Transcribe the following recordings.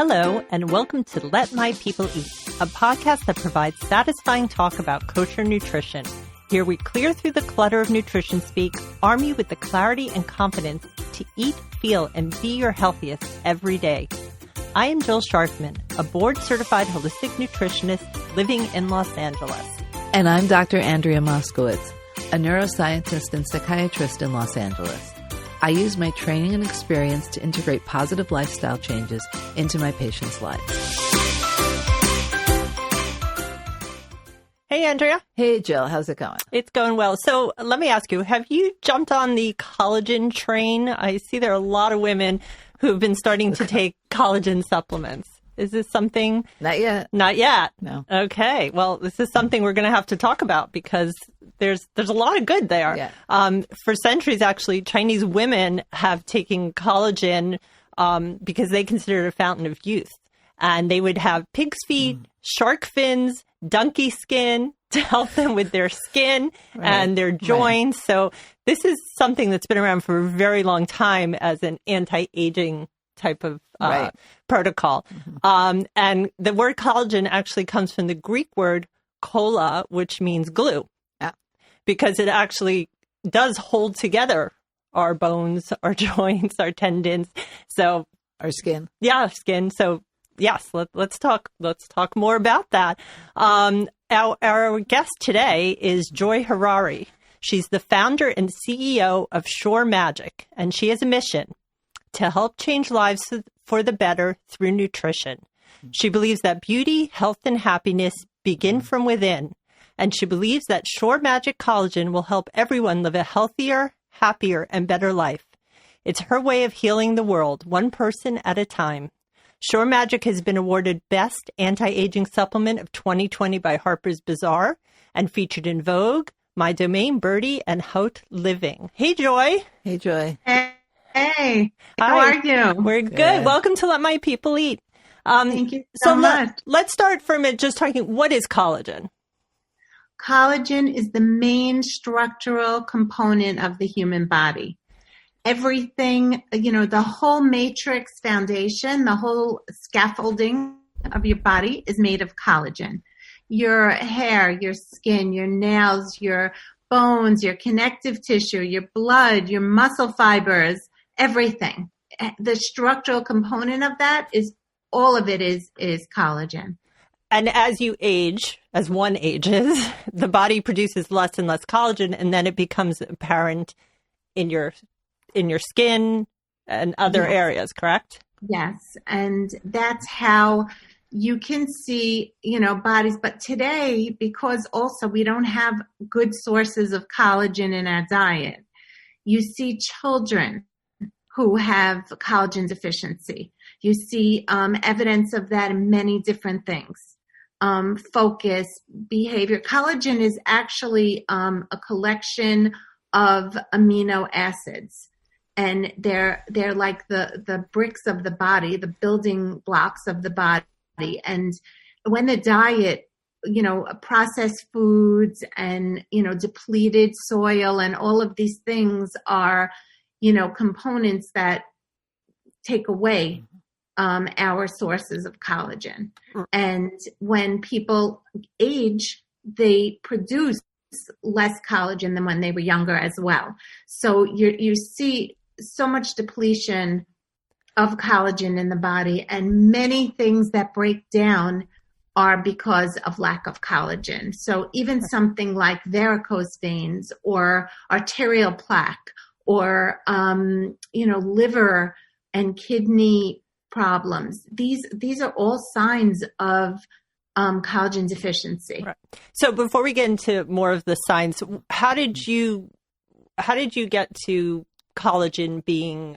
Hello, and welcome to Let My People Eat, a podcast that provides satisfying talk about kosher nutrition. Here we clear through the clutter of nutrition speak, arm you with the clarity and confidence to eat, feel, and be your healthiest every day. I am Jill Sharfman, a board-certified holistic nutritionist living in Los Angeles. And I'm Dr. Andrea Moskowitz, a neuroscientist and psychiatrist in Los Angeles. I use my training and experience to integrate positive lifestyle changes into my patients' lives. Hey, Andrea. Hey, Jill. How's it going? It's going well. So let me ask you, have you jumped on the collagen train? I see there are a lot of women who've been starting to take collagen supplements. Is this something? Not yet. Not yet? No. Okay. Well, this is something we're going to have to talk about because there's a lot of good there. Yeah. For centuries, actually, Chinese women have taken collagen because they consider it a fountain of youth. And they would have pig's feet, shark fins, donkey skin to help them with their skin and their joints. Right. So this is something that's been around for a very long time as an anti-aging type of protocol. Mm-hmm. And the word collagen actually comes from the Greek word kolla, which means glue, because it actually does hold together our bones, our joints, our tendons. So our skin. Yeah, our skin. So yes, let's talk more about that. Our guest today is Joy Harari. She's the founder and CEO of Shore Magic, and she has a mission to help change lives for the better through nutrition. She believes that beauty, health, and happiness begin from within. And she believes that Shore Magic Collagen will help everyone live a healthier, happier, and better life. It's her way of healing the world, one person at a time. Shore Magic has been awarded Best Anti-Aging Supplement of 2020 by Harper's Bazaar and featured in Vogue, My Domain, Birdie, and Haute Living. Hey, Joy. Hey, Joy. Hey, how are you? We're good. Welcome to Let My People Eat. Thank you so much. Let's start from it just talking, what is collagen? Collagen is the main structural component of the human body. Everything, the whole matrix foundation, the whole scaffolding of your body is made of collagen. Your hair, your skin, your nails, your bones, your connective tissue, your blood, your muscle fibers, everything. The structural component of that is all of it is collagen. And as you age, as one ages, the body produces less and less collagen, and then it becomes apparent in your skin and other areas, correct? Yes. And that's how you can see, bodies. But today, because also we don't have good sources of collagen in our diet, you see children who have collagen deficiency. You see evidence of that in many different things. Focus, behavior. Collagen is actually a collection of amino acids. And they're like the bricks of the body, the building blocks of the body. And when the diet, processed foods and, depleted soil and all of these things are, components that take away our sources of collagen. And when people age, they produce less collagen than when they were younger as well. So you see so much depletion of collagen in the body, and many things that break down are because of lack of collagen. So even something like varicose veins or arterial plaque or, liver and kidney problems, these are all signs of collagen deficiency. Right. So before we get into more of the signs, how did you get to collagen being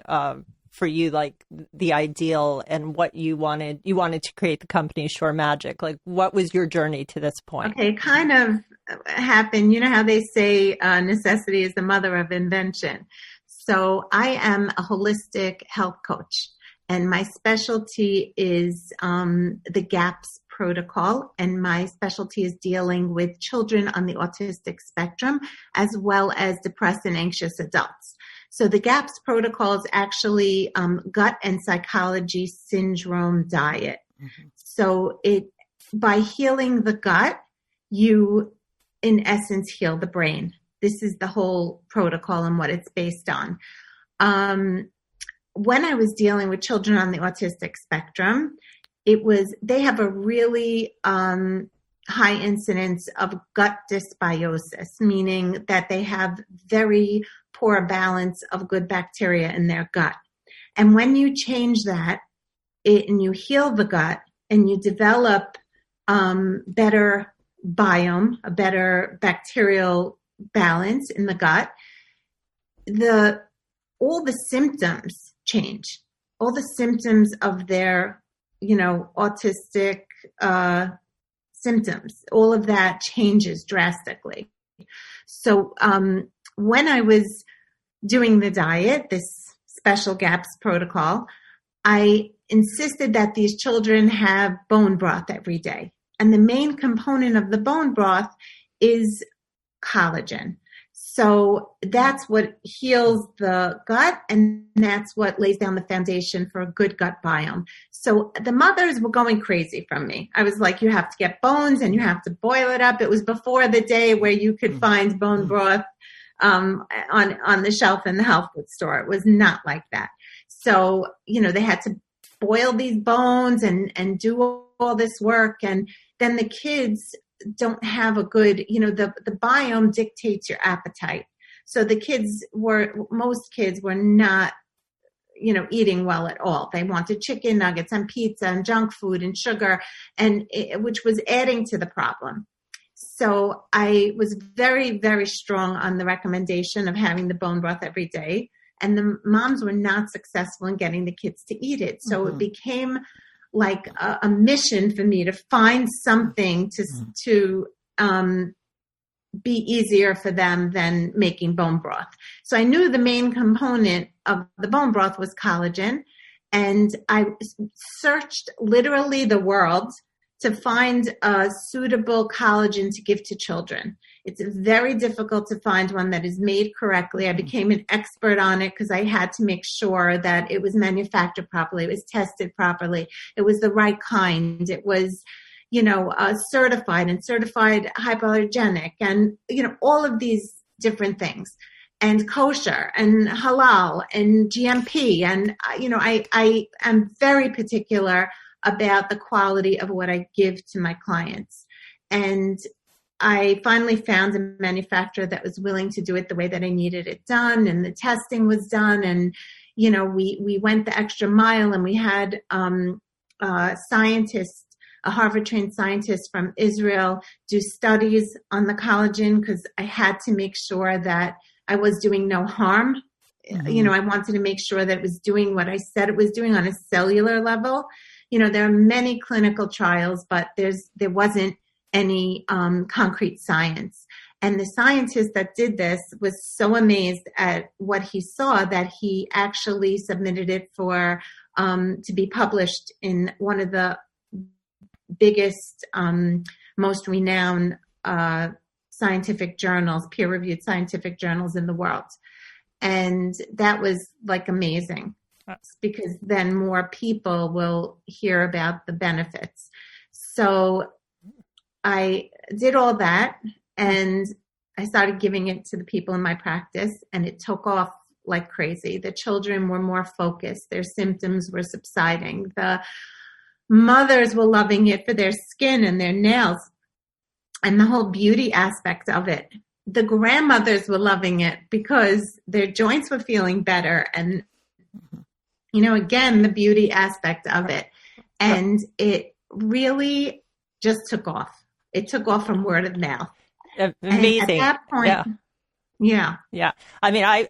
for you like the ideal, and what you wanted to create the company Shore Magic? Like, what was your journey to this point? Okay, it kind of happened. You know how they say necessity is the mother of invention. So I am a holistic health coach, and my specialty is the GAPS protocol, and my specialty is dealing with children on the autistic spectrum as well as depressed and anxious adults. So the GAPS protocol is actually gut and psychology syndrome diet. Mm-hmm. So by healing the gut, you, in essence, heal the brain. This is the whole protocol and what it's based on. When I was dealing with children on the autistic spectrum, they have a really high incidence of gut dysbiosis, meaning that they have very poor balance of good bacteria in their gut. And when you change that and you heal the gut and you develop better biome, a better bacterial balance in the gut, all the symptoms change. All the symptoms of their, autistic symptoms, all of that changes drastically. So when I was doing the diet, this special GAPS protocol, I insisted that these children have bone broth every day. And the main component of the bone broth is collagen. So that's what heals the gut, and that's what lays down the foundation for a good gut biome. So the mothers were going crazy from me. I was like, you have to get bones and you have to boil it up. It was before the day where you could find bone broth on the shelf in the health food store. It was not like that. So, they had to boil these bones and do all this work. And then the kids don't have a good, the biome dictates your appetite. So most kids were not, eating well at all. They wanted chicken nuggets and pizza and junk food and sugar, which was adding to the problem. So I was very, very strong on the recommendation of having the bone broth every day. And the moms were not successful in getting the kids to eat it. So it became like a mission for me to find something to be easier for them than making bone broth. So I knew the main component of the bone broth was collagen, and I searched literally the world to find a suitable collagen to give to children. It's very difficult to find one that is made correctly. I became an expert on it because I had to make sure that it was manufactured properly, it was tested properly, it was the right kind, it was, certified and certified hypoallergenic, and, all of these different things, and kosher and halal and GMP. And, I am very particular about the quality of what I give to my clients. And I finally found a manufacturer that was willing to do it the way that I needed it done, and the testing was done. And, we went the extra mile, and we had a Harvard-trained scientist from Israel do studies on the collagen, because I had to make sure that I was doing no harm. Mm-hmm. I wanted to make sure that it was doing what I said it was doing on a cellular level. There are many clinical trials, but there wasn't any concrete science. And the scientist that did this was so amazed at what he saw that he actually submitted it for to be published in one of the biggest, most renowned scientific journals, peer-reviewed scientific journals in the world. And that was like amazing, because then more people will hear about the benefits. So I did all that, and I started giving it to the people in my practice, and it took off like crazy. The children were more focused. Their symptoms were subsiding. The mothers were loving it for their skin and their nails and the whole beauty aspect of it. The grandmothers were loving it because their joints were feeling better. And, again, the beauty aspect of it. And it really just took off. It took off from word of mouth. Amazing. And at that point, yeah. I mean,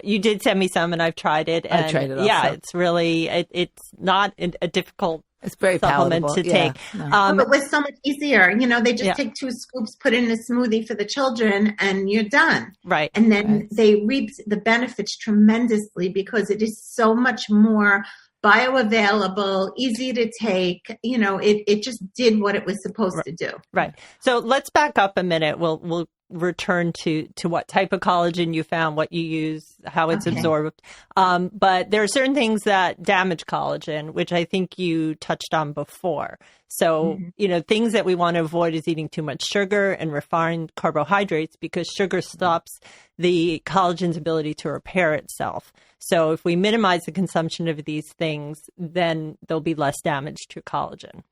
you did send me some, and I've tried it. And I've tried it also. Yeah, it's really, it's not a difficult It's very supplement palatable. to take. But it was so much easier. They just take 2 scoops, put it in a smoothie for the children, and you're done. Right. And then they reaped the benefits tremendously, because it is so much more bioavailable, easy to take. It just did what it was supposed to do. Right. So let's back up a minute. We'll return to what type of collagen you found, what you use, how it's absorbed. But there are certain things that damage collagen, which I think you touched on before. So, things that we want to avoid is eating too much sugar and refined carbohydrates, because sugar stops the collagen's ability to repair itself. So if we minimize the consumption of these things, then there'll be less damage to collagen.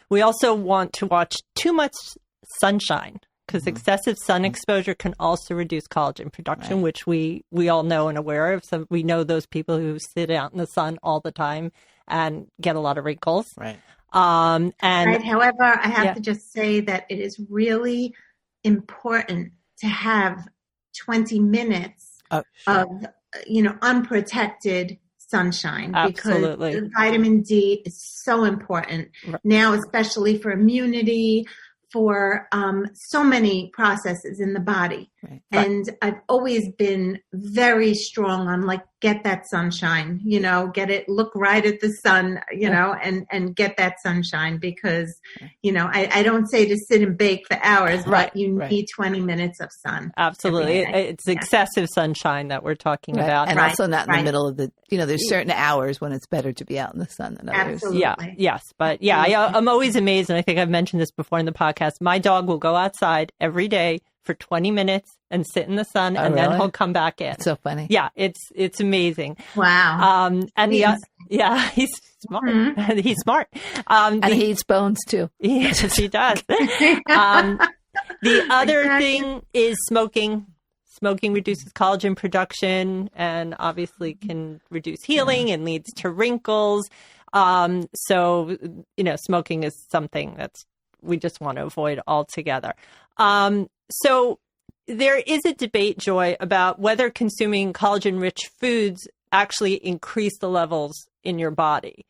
We also want to watch too much sunshine, because excessive sun exposure can also reduce collagen production, which we all know and aware of. So we know those people who sit out in the sun all the time and get a lot of wrinkles. Right. However, I have to just say that it is really important to have 20 minutes of, unprotected sunshine. Absolutely. Because vitamin D is so important now, especially for immunity, for so many processes in the body. Right. And I've always been very strong on get that sunshine, get it, look right at the sun, and get that sunshine, because, I don't say to sit and bake for hours, but you need 20 minutes of sun. Absolutely. It's excessive sunshine that we're talking about. And also not in the middle of the, there's certain hours when it's better to be out in the sun than others. Absolutely. Yeah. Yes. But I'm always amazed. And I think I've mentioned this before in the podcast. My dog will go outside every day for 20 minutes and sit in the sun, then he'll come back in. That's so funny. Yeah, it's amazing. Wow. And he's smart. Mm-hmm. He's smart. And he eats bones too. Yes, he does. The other thing is smoking. Smoking reduces collagen production and obviously can reduce healing and leads to wrinkles. So, smoking is something we just want to avoid altogether. So there is a debate, Joy, about whether consuming collagen-rich foods actually increase the levels in your body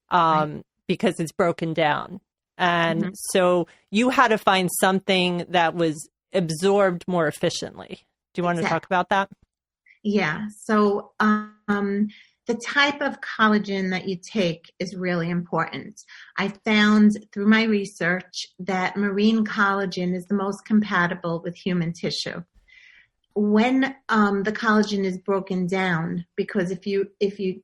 because it's broken down. And so you had to find something that was absorbed more efficiently. Do you want to talk about that? Yeah. So the type of collagen that you take is really important. I found through my research that marine collagen is the most compatible with human tissue. When the collagen is broken down, because if you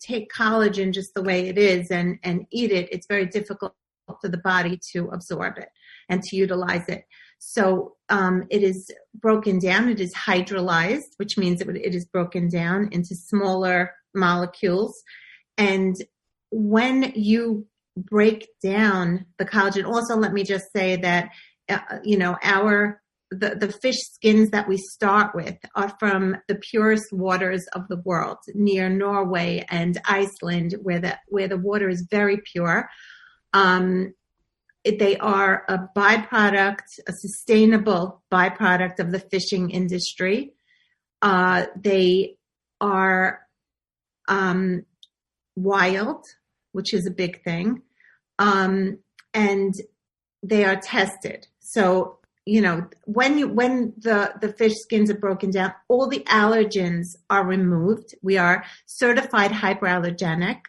take collagen just the way it is and eat it, it's very difficult for the body to absorb it and to utilize it. So it is broken down. It is hydrolyzed, which means it is broken down into smaller molecules. And when you break down the collagen, also let me just say that, the fish skins that we start with are from the purest waters of the world, near Norway and Iceland, where the water is very pure. They are a byproduct, a sustainable byproduct of the fishing industry. They are wild, which is a big thing. And they are tested. So, when the fish skins are broken down, all the allergens are removed. We are certified hyperallergenic.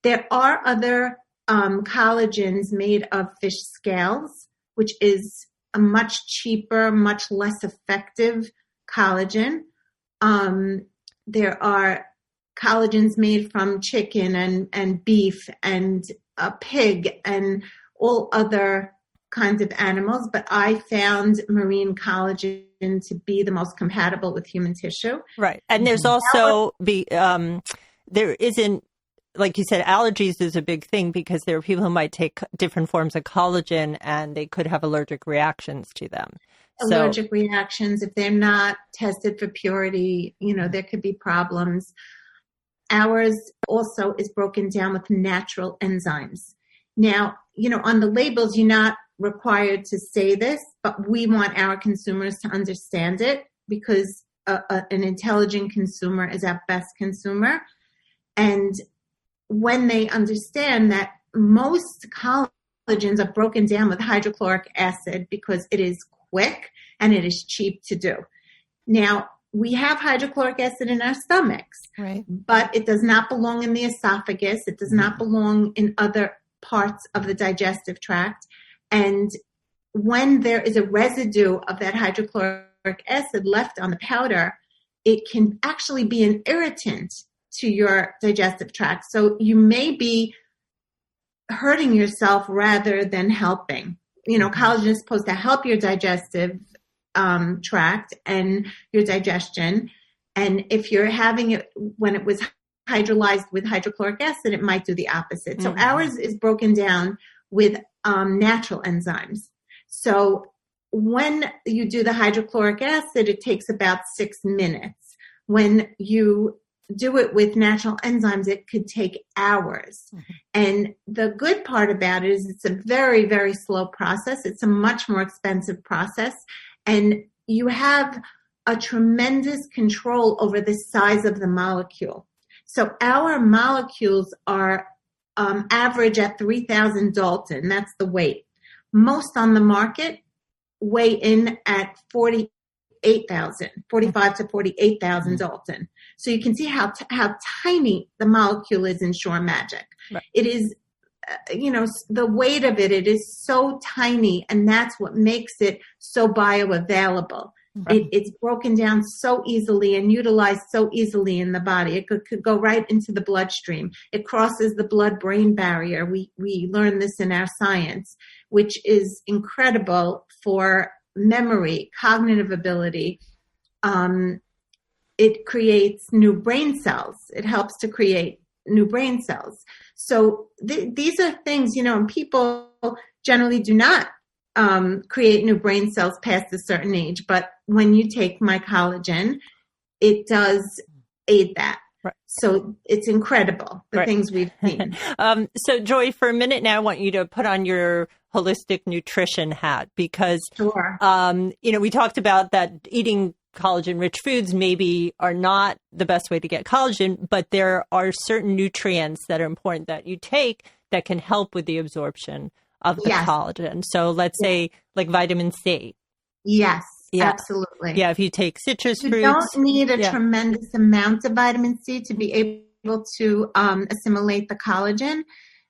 There are other collagens made of fish scales, which is a much cheaper, much less effective collagen. There are collagens made from chicken and beef and a pig and all other kinds of animals, but I found marine collagen to be the most compatible with human tissue. Right. And there's also there isn't, like you said, allergies is a big thing because there are people who might take different forms of collagen and they could have allergic reactions to them. Allergic reactions, if they're not tested for purity, there could be problems. Ours also is broken down with natural enzymes. Now, on the labels, you're not required to say this, but we want our consumers to understand it because an intelligent consumer is our best consumer. And when they understand that most collagens are broken down with hydrochloric acid because it is quick and it is cheap to do. Now, we have hydrochloric acid in our stomachs, right? But it does not belong in the esophagus. It does not belong in other parts of the digestive tract. And when there is a residue of that hydrochloric acid left on the powder, it can actually be an irritant to your digestive tract. So you may be hurting yourself rather than helping. Collagen is supposed to help your digestive tract and your digestion. And if you're having it when it was hydrolyzed with hydrochloric acid, it might do the opposite. So ours is broken down with natural enzymes. So when you do the hydrochloric acid, it takes about 6 minutes. When you do it with natural enzymes, it could take hours. And the good part about it is it's a very, very slow process. It's a much more expensive process. And you have a tremendous control over the size of the molecule. So our molecules are average at 3,000 Dalton. That's the weight. Most on the market weigh in at 45 to 48,000 Dalton. So you can see how tiny the molecule is in Shore Magic. Right. It is, the weight of it is so tiny, and that's what makes it so bioavailable. Right. It's broken down so easily and utilized so easily in the body. It could go right into the bloodstream. It crosses the blood-brain barrier. We learn this in our science, which is incredible for memory, cognitive ability. It creates new brain cells. It helps to create new brain cells. So these are things, and people generally do not create new brain cells past a certain age. But when you take my collagen, it does aid that. Right. So it's incredible, the things we've seen. So Joy, for a minute now, I want you to put on your holistic nutrition hat because, sure. We talked about that eating collagen-rich foods maybe are not the best way to get collagen, but there are certain nutrients that are important that you take that can help with the absorption of the collagen. So let's say like vitamin C. Yes, absolutely. Yeah, if you take citrus fruits. You don't need a tremendous amount of vitamin C to be able to assimilate the collagen.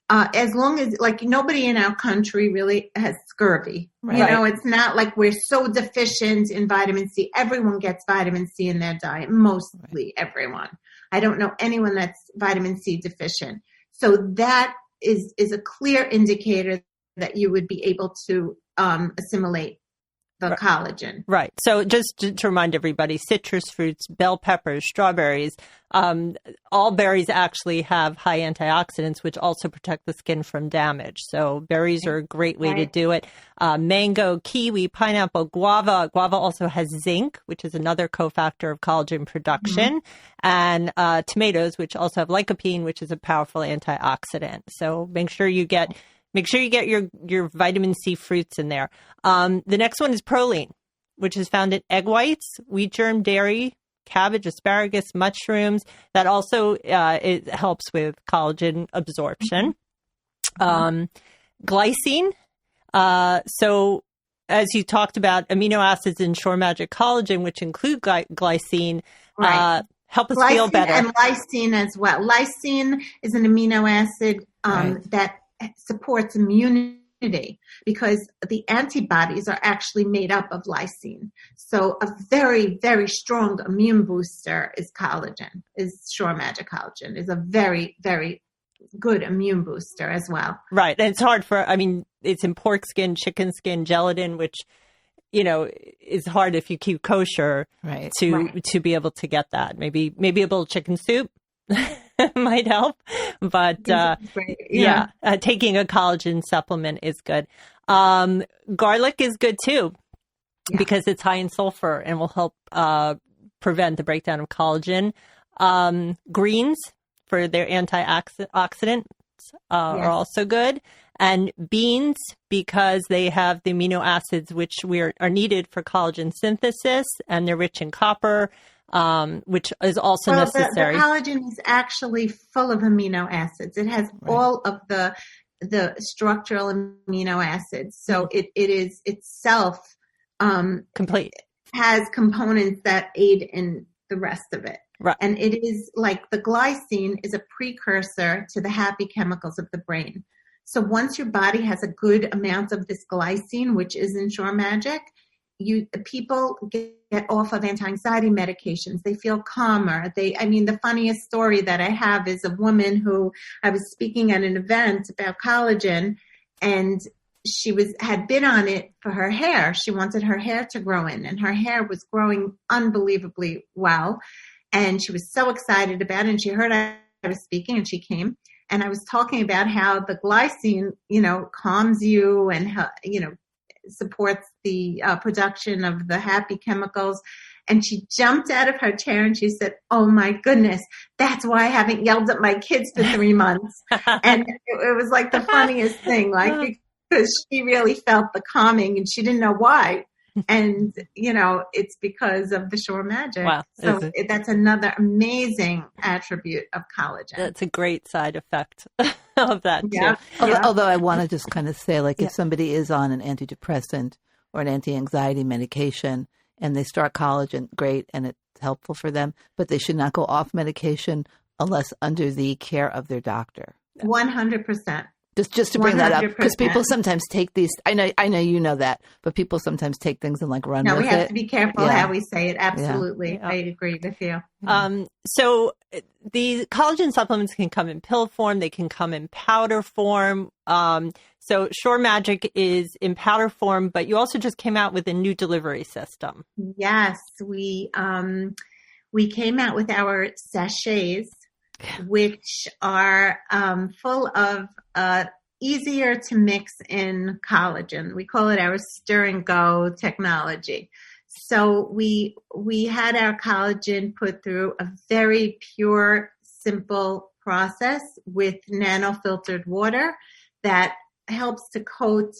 As long as, nobody in our country really has scurvy. Right. It's not like we're so deficient in vitamin C. Everyone gets vitamin C in their diet, mostly everyone. I don't know anyone that's vitamin C deficient. So that is a clear indicator that you would be able to assimilate the collagen. Right. So just to remind everybody, citrus fruits, bell peppers, strawberries, all berries actually have high antioxidants, which also protect the skin from damage. So berries are a great way to do it. Mango, kiwi, pineapple, guava. Guava also has zinc, which is another cofactor of collagen production, and tomatoes, which also have lycopene, which is a powerful antioxidant. So make sure you get your vitamin C fruits in there. The next one is proline, which is found in egg whites, wheat germ, dairy, cabbage, asparagus, mushrooms. That also it helps with collagen absorption. Glycine. So as you talked about, amino acids in Shore Magic collagen, which include glycine, help us feel better. And lysine as well. Lysine is an amino acid that supports immunity because the antibodies are actually made up of lysine. So a very, very strong immune booster is collagen, is Shore Magic collagen, is a very, very good immune booster as well. Right. And it's hard it's in pork skin, chicken skin, gelatin, which, is hard if you keep kosher to be able to get that. Maybe a bowl of chicken soup might help, but taking a collagen supplement is good. Garlic is good too because it's high in sulfur and will help prevent the breakdown of collagen. Greens for their antioxidants are also good, and beans because they have the amino acids which are needed for collagen synthesis, and they're rich in copper. Which is also necessary. The collagen is actually full of amino acids. It has all of the structural amino acids. So it is itself complete. Has components that aid in the rest of it. Right. And it is like the glycine is a precursor to the happy chemicals of the brain. So once your body has a good amount of this glycine, which is in Shore Magic, people get off of anti-anxiety medications. They feel calmer. The funniest story that I have is a woman who I was speaking at an event about collagen, and she had been on it for her hair. She wanted her hair to grow in, and her hair was growing unbelievably well. And she was so excited about it. And she heard I was speaking, and she came. And I was talking about how the glycine, calms you and, supports the production of the happy chemicals. And she jumped out of her chair and she said, "Oh my goodness, that's why I haven't yelled at my kids for 3 months." And it was like the funniest thing, because she really felt the calming and she didn't know why. And, it's because of the Shore Magic. Wow. So that's another amazing attribute of collagen. That's a great side effect of that, too. Yeah. Although I want to just kind of say, if somebody is on an antidepressant or an anti-anxiety medication and they start collagen, great, and it's helpful for them, but they should not go off medication unless under the care of their doctor. 100%. Just to bring 100%. That up, because people sometimes take these. I know you know that, but people sometimes take things and run with it. No, we have to be careful how we say it. Absolutely, I agree with you. So the collagen supplements can come in pill form. They can come in powder form. So Shore Magic is in powder form, but you also just came out with a new delivery system. Yes, we came out with our sachets, which are full of easier to mix in collagen. We call it our stir and go technology. So we had our collagen put through a very pure, simple process with nano-filtered water that helps to coat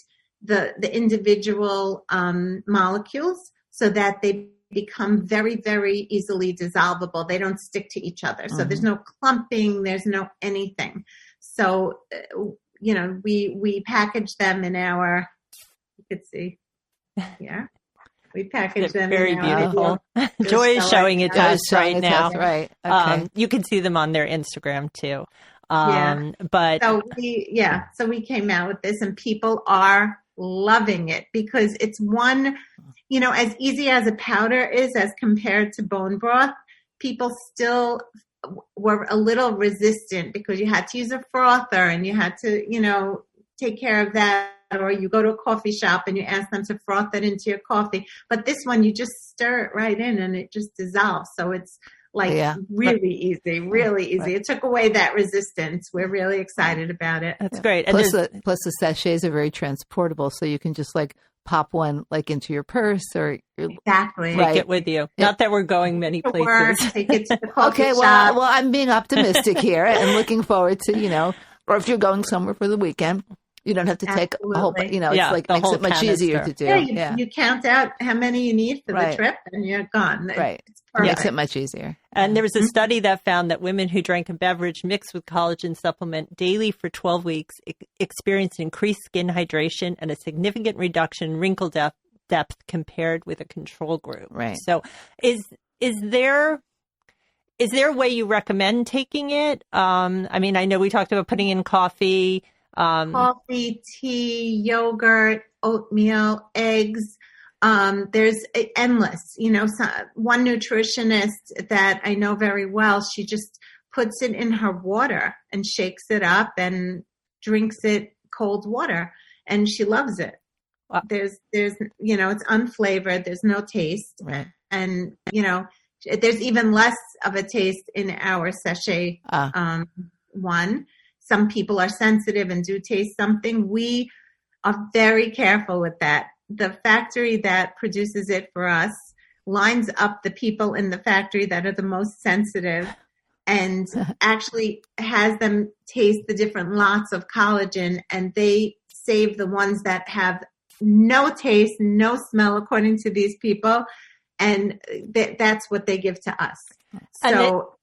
the individual molecules so that they become very, very easily dissolvable. They don't stick to each other. So there's no clumping, there's no anything. So, we package them in our, you could see here. We package them very beautiful. Joy is showing it to us right now. Right. Okay. You can see them on their Instagram too. But so we came out with this and people are loving it because it's one, as easy as a powder is as compared to bone broth, people still were a little resistant because you had to use a frother and you had to, take care of that. Or you go to a coffee shop and you ask them to froth it into your coffee. But this one, you just stir it right in and it just dissolves. So it's really easy, really easy. Right. It took away that resistance. We're really excited about it. That's great. And plus the sachets are very transportable. So you can just pop one into your purse or exactly take it with you. Not that we're going many places. Take it to the coffee shop. Well, I'm being optimistic here and looking forward to, or if you're going somewhere for the weekend. You don't have to take a whole, it's makes it much easier to do. You count out how many you need for the trip and you're gone. Right. It makes it much easier. And there was a study that found that women who drank a beverage mixed with collagen supplement daily for 12 weeks experienced increased skin hydration and a significant reduction in wrinkle depth compared with a control group. Right. So is there a way you recommend taking it? I know we talked about putting in coffee, coffee, tea, yogurt, oatmeal, eggs. There's endless, one nutritionist that I know very well, she just puts it in her water and shakes it up and drinks it cold water and she loves it. Wow. There's, it's unflavored. There's no taste. Right. And, there's even less of a taste in our sachet, one. Some people are sensitive and do taste something. We are very careful with that. The factory that produces it for us lines up the people in the factory that are the most sensitive and actually has them taste the different lots of collagen, and they save the ones that have no taste, no smell, according to these people, and that's what they give to us. So.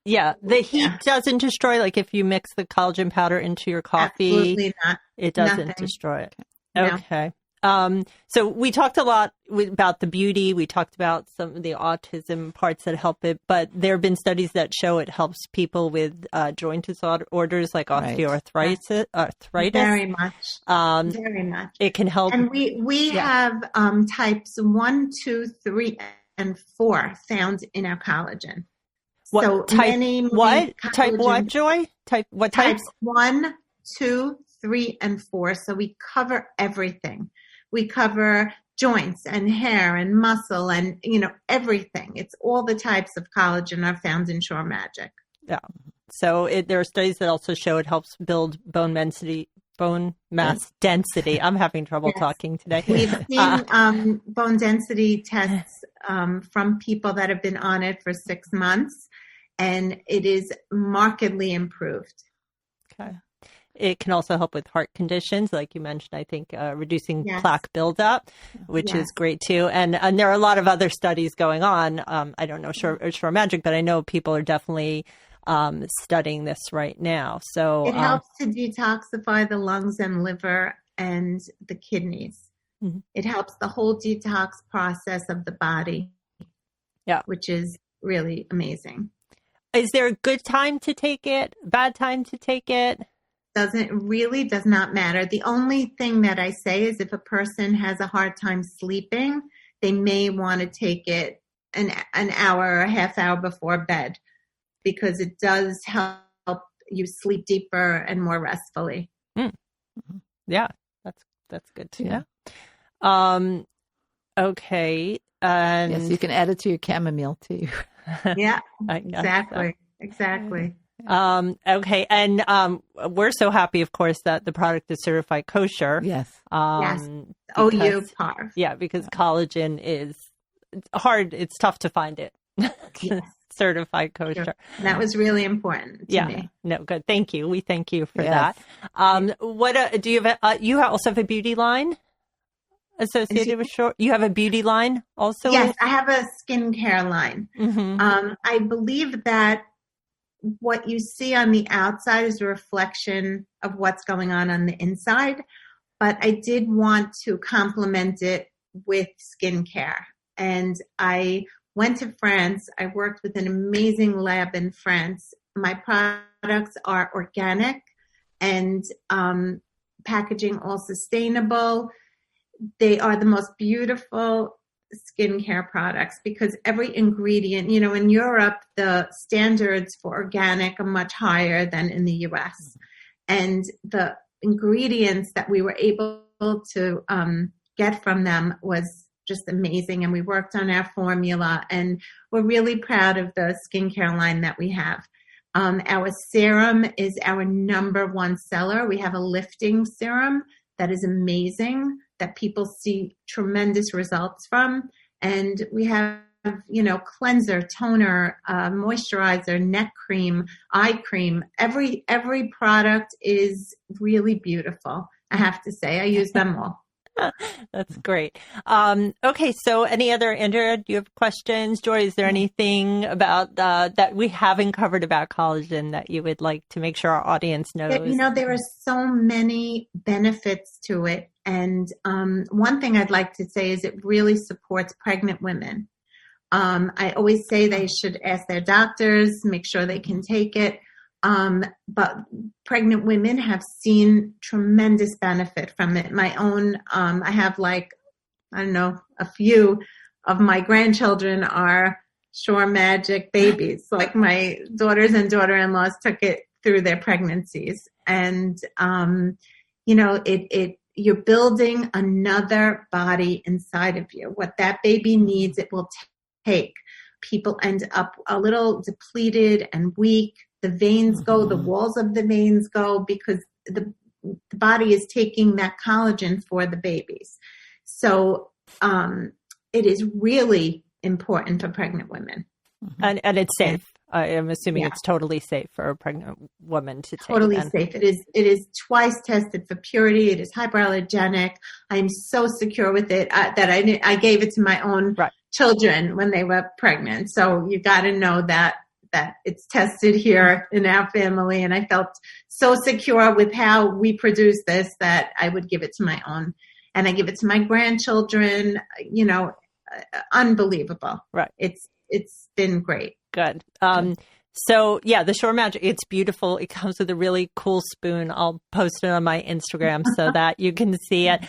The heat doesn't destroy, if you mix the collagen powder into your coffee. Absolutely not. It doesn't destroy it. Okay. So we talked a lot about the beauty. We talked about some of the autism parts that help it, but there have been studies that show it helps people with joint disorders like osteoarthritis. Very much. Very much. It can help. And we have types 1, 2, 3, and 4 found in our collagen. What so type? Many what collagen, type? What, Joy? Type? What types? Types 1, 2, 3, and 4. So we cover everything. We cover joints and hair and muscle and, everything. It's all the types of collagen are found in Shore Magic. Yeah. So there are studies that also show it helps build bone mass density. I'm having trouble talking today. We've seen bone density tests from people that have been on it for 6 months, and it is markedly improved. Okay. It can also help with heart conditions, like you mentioned, I think, reducing plaque buildup, which is great too. And there are a lot of other studies going on. I don't know Shore Magic, but I know people are definitely studying this right now. So it helps to detoxify the lungs and liver and the kidneys. Mm-hmm. It helps the whole detox process of the body. Yeah, which is really amazing. Is there a good time to take it? Bad time to take it? Does not matter. The only thing that I say is if a person has a hard time sleeping, they may want to take it an hour or a half hour before bed, because it does help you sleep deeper and more restfully. Mm-hmm. Yeah, that's good to know. Okay. And yes, you can add it to your chamomile tea. Yeah, exactly. Exactly. Okay. And we're so happy, of course, that the product is certified kosher. Yes. Yes. OU PARV. Yeah, because collagen is hard. It's tough to find it. Yes. Certified kosher. Sure. That was really important to me. No, good. Thank you. We thank you for that. What do you have? You also have a beauty line associated with Shore? You have a beauty line also? Yes, I have a skincare line. Mm-hmm. I believe that what you see on the outside is a reflection of what's going on the inside, but I did want to complement it with skincare. And I went to France. I worked with an amazing lab in France. My products are organic and packaging all sustainable. They are the most beautiful skincare products because every ingredient, in Europe, the standards for organic are much higher than in the US. And the ingredients that we were able to get from them was just amazing. And we worked on our formula, and we're really proud of the skincare line that we have. Our serum is our #1 seller. We have a lifting serum that is amazing, that people see tremendous results from. And we have, cleanser, toner, moisturizer, neck cream, eye cream. Every product is really beautiful. I have to say, I use them all. That's great. Okay. So Andrea, do you have questions? Joy, is there anything about that we haven't covered about collagen that you would like to make sure our audience knows? There are so many benefits to it. And one thing I'd like to say is it really supports pregnant women. I always say they should ask their doctors, make sure they can take it. But pregnant women have seen tremendous benefit from it. My own, I have a few of my grandchildren are Shore Magic babies. Like my daughters and daughter-in-laws took it through their pregnancies. And, you're building another body inside of you. What that baby needs, it will take. People end up a little depleted and weak. The veins go, the walls of the veins go, because the body is taking that collagen for the babies. So it is really important for pregnant women. And it's safe. I am assuming it's totally safe for a pregnant woman to take. Totally safe. It is twice tested for purity. It is hypoallergenic. I'm so secure with it that I gave it to my own children when they were pregnant. So you got to know that it's tested here in our family. And I felt so secure with how we produce this that I would give it to my own. and I give it to my grandchildren, unbelievable. Right. It's been great. Good. So yeah, the Shore Magic, it's beautiful. It comes with a really cool spoon. I'll post it on my Instagram so that you can see it.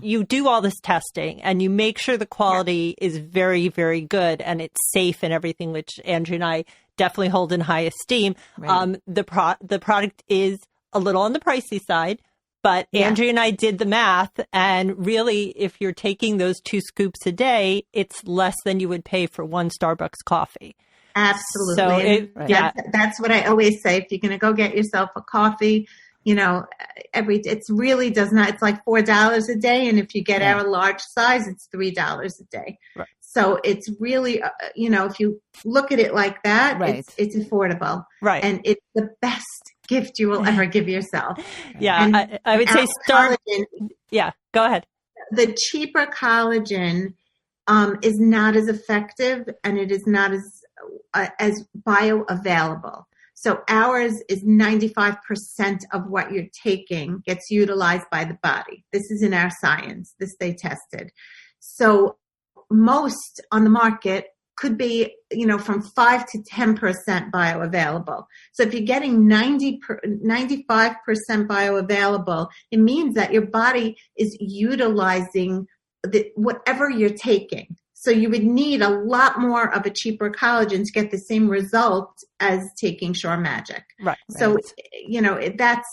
You do all this testing and you make sure the quality is very, very good and it's safe and everything, which Andrea and I definitely hold in high esteem. Right. The product is a little on the pricey side. But Andrea and I did the math, and really, if you're taking those 2 scoops a day, it's less than you would pay for 1 Starbucks coffee. Absolutely. So that's what I always say. If you're going to go get yourself a coffee, it's really does not. It's like $4 a day, and if you get our large size, it's $3 a day. Right. So it's really, if you look at it like that, it's affordable, right? And it's the best gift you will ever give yourself. Yeah, I would say collagen. Yeah, go ahead. The cheaper collagen is not as effective, and it is not as bioavailable. So ours is 95% of what you're taking gets utilized by the body. This is in our science. This they tested. So most on the market could be, from 5 to 10% bioavailable. So if you're getting 95% bioavailable, it means that your body is utilizing whatever you're taking. So you would need a lot more of a cheaper collagen to get the same result as taking Shore Magic. Right. So, that's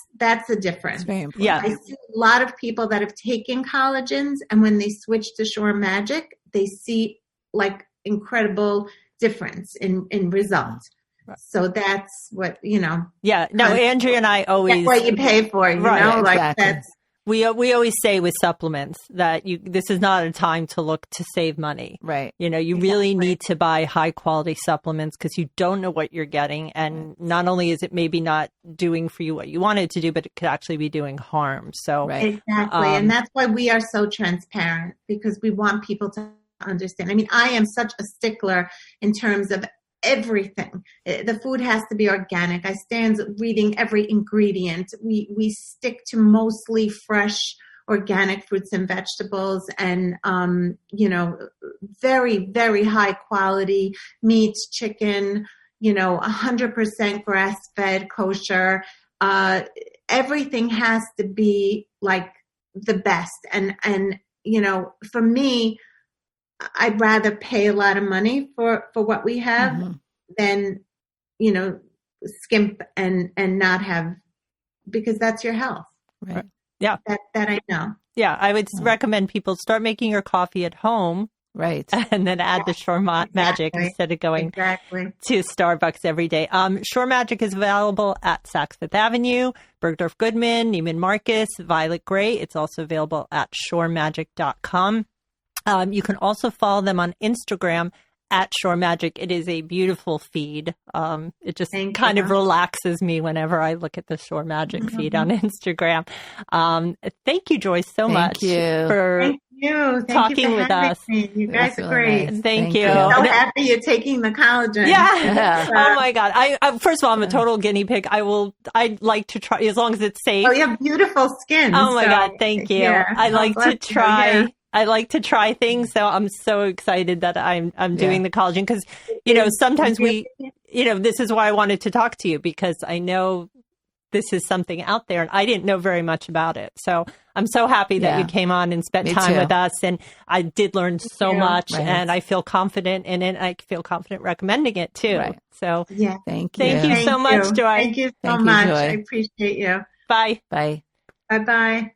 the difference. It's very important. Yeah. I see a lot of people that have taken collagens, and when they switch to Shore Magic, they see like incredible difference in results. Right. So that's what, Yeah. No, Andrea and I always. That's what you pay for, exactly. that's. We always say with supplements that this is not a time to look to save money. Right. You really need to buy high quality supplements because you don't know what you're getting. And not only is it maybe not doing for you what you wanted to do, but it could actually be doing harm. So Exactly. And that's why we are so transparent, because we want people to understand. I mean, I am such a stickler in terms of everything. The food has to be organic. I stand reading every ingredient. We stick to mostly fresh organic fruits and vegetables, and very, very high quality meats, chicken, 100% grass fed, kosher. Everything has to be like the best. And for me, I'd rather pay a lot of money for what we have than, skimp and not have, because that's your health. Right. Yeah. That I know. Yeah. I would recommend people start making your coffee at home. Right. And then add the Shore Magic instead of going to Starbucks every day. Shore Magic is available at Saks Fifth Avenue, Bergdorf Goodman, Neiman Marcus, Violet Gray. It's also available at shoremagic.com. You can also follow them on Instagram at Shore Magic. It is a beautiful feed. It just kind of relaxes me whenever I look at the Shore Magic feed on Instagram. Thank you, Joyce, so much for talking with us. You guys are great. Nice. Thank you. I'm so happy you're taking the collagen. Yeah. Oh my God. I first of all, I'm a total guinea pig. I'd like to try, as long as it's safe. Oh, you have beautiful skin. Oh my God. Thank you. Yeah. I like to try. Yeah. I like to try things, so I'm so excited that I'm doing the collagen, because sometimes this is why I wanted to talk to you, because I know this is something out there and I didn't know very much about it. So I'm so happy that you came on and spent time with us, and I did learn so much, and I feel confident in it. I feel confident recommending it too. Right. So thank you. Thank you so much, Joy. Thank you so much. I appreciate you. Bye. Bye. Bye-bye.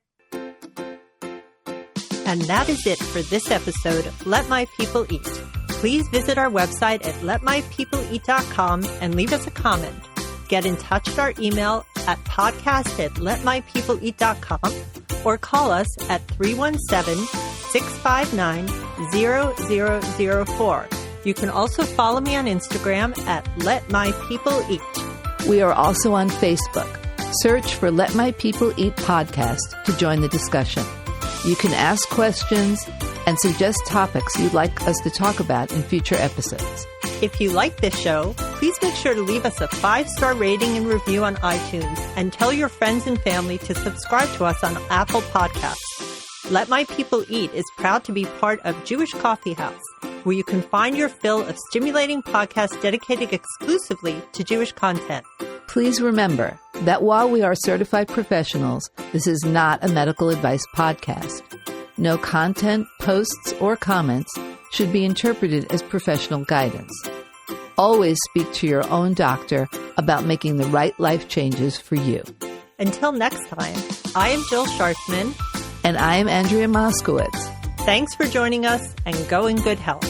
And that is it for this episode of Let My People Eat. Please visit our website at letmypeopleeat.com and leave us a comment. Get in touch at our email at podcast@letmypeopleeat.com or call us at 317-659-0004. You can also follow me on Instagram at Let My People Eat. We are also on Facebook. Search for Let My People Eat podcast to join the discussion. You can ask questions and suggest topics you'd like us to talk about in future episodes. If you like this show, please make sure to leave us a 5-star rating and review on iTunes and tell your friends and family to subscribe to us on Apple Podcasts. Let My People Eat is proud to be part of Jewish Coffee House, where you can find your fill of stimulating podcasts dedicated exclusively to Jewish content. Please remember that while we are certified professionals, this is not a medical advice podcast. No content, posts, or comments should be interpreted as professional guidance. Always speak to your own doctor about making the right life changes for you. Until next time, I am Jill Scharfman. And I am Andrea Moskowitz. Thanks for joining us, and go in good health.